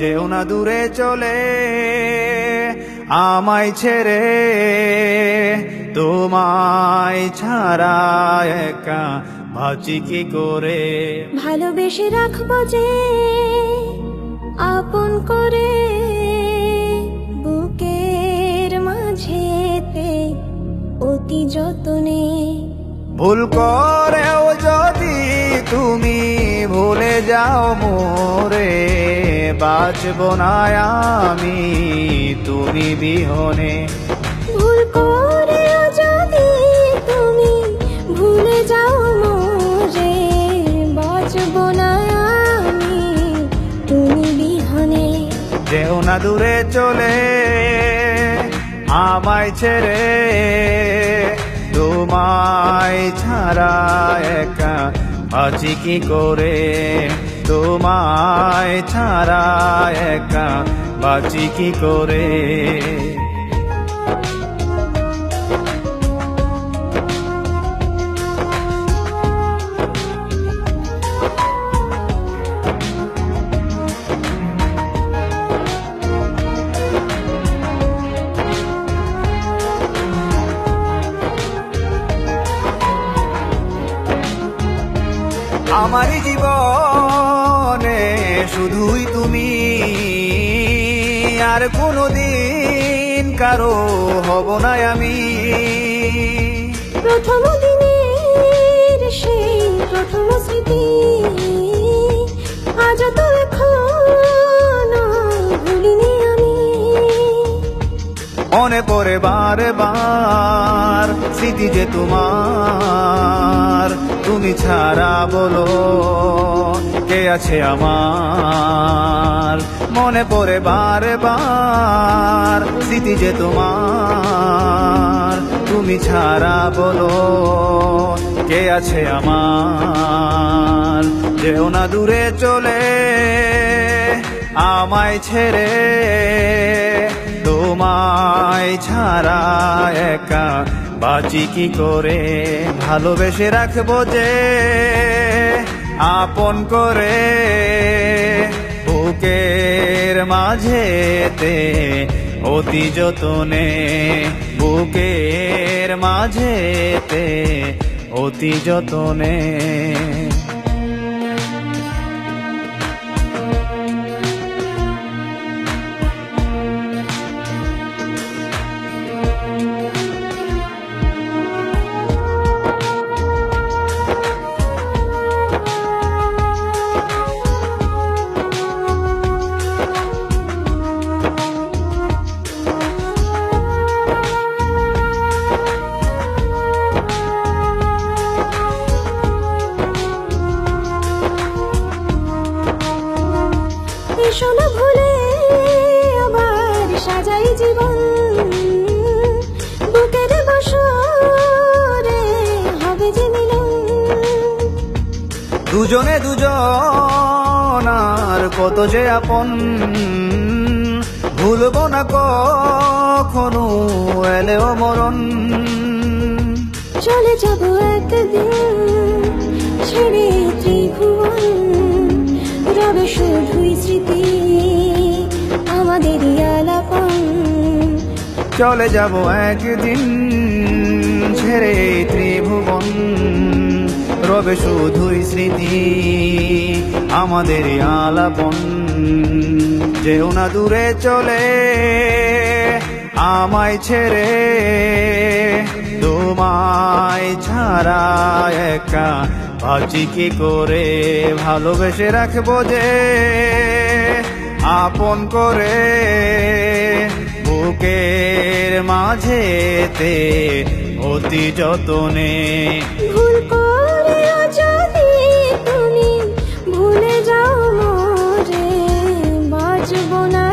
যেও না দূরে চলে আমায় ছেড়ে, তোমায় ছাড়া একা বাঁচি কি করে। ভালোবেসে রাখবো যে আপন করে, বুকের মাঝেতে অতি যতনে। ভুল করেও যদি তুমি ভুলে যাও মোরে, বাঁচব না আমি তুমি বিহনে। ভুল করেও যদি তুমি ভুলে যাও মোরে, বাঁচব না আমি তুমি বিহনে। যেও না দূরে চলে আমায় ছেড়ে, তোমায় ছাড়া একা বাঁচি কি করে। তোমায় ছাড়া একা বাঁচি কি করে। আমার জীবনে শুধুই তুমি, আর কোনোদিন কারো হব না আমি। প্রথম দিনের সেই প্রথম স্মৃতি, আজ তো এখনো ভুলিনি আমি। মনে পড়ে বারে বার স্মৃতি যে তোমার, তুমি ছাড়া বলো কে আছে আমার। মনে পড়ে বারে বার স্মৃতি যে তোমার, তুমি ছাড়া বলো কে আছে আমার। যেও না দূরে চলে আমায় ছেড়ে, তোমায় ছাড়া একা বাঁচি কি করে। ভালোবেসে রাখবো যে আপন করে, বুকের মাঝেতে অতি যতনে। বুকের মাঝেতে অতি যতনে। এসো না ভুলে আবার সাজাই জীবন, বুকের বসরে হবে যে মিলন। দুজনে দুজন আর কত যে আপন, ভুলব না কখনো এলেও মরণ। চলে যাব একদিন ছেড়ে ত্রিভুবন, রবে শুধুই স্মৃতি আমাদের আলাপন। চলে যাব একদিন ছেড়ে ত্রিভুবন, রবে শুধুই স্মৃতি আমাদের আলাপন। যেও না দূরে চলে আমায় ছেড়ে, তোমায় ছাড়া একা বাঁচি কি করে। ভালোবেসে রাখবো যে আপন করে, বুকের মাঝেতে অতি যতনে। ভুল করে যদি তুমি ভুলে যাও মোরে, বাঁচব না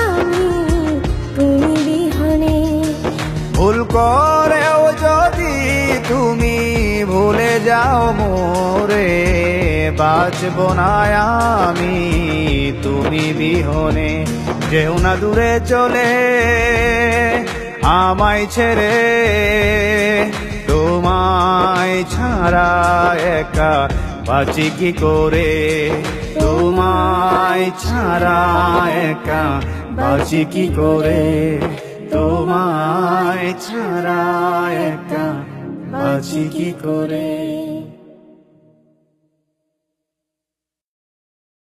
আমি তুমি বিহনে। ভুল করেও যদি তুমি ভুলে যাও মোরে, বাঁচব না আমি তুমি বিহনে। যেও না দূরে চলে আমায় ছেড়ে, তোমায় ছাড়া একা বাঁচি কি করে, তোমায় ছাড়া একা বাঁচি কি করে, তোমায় ছাড়া একা বাঁচি কি করে।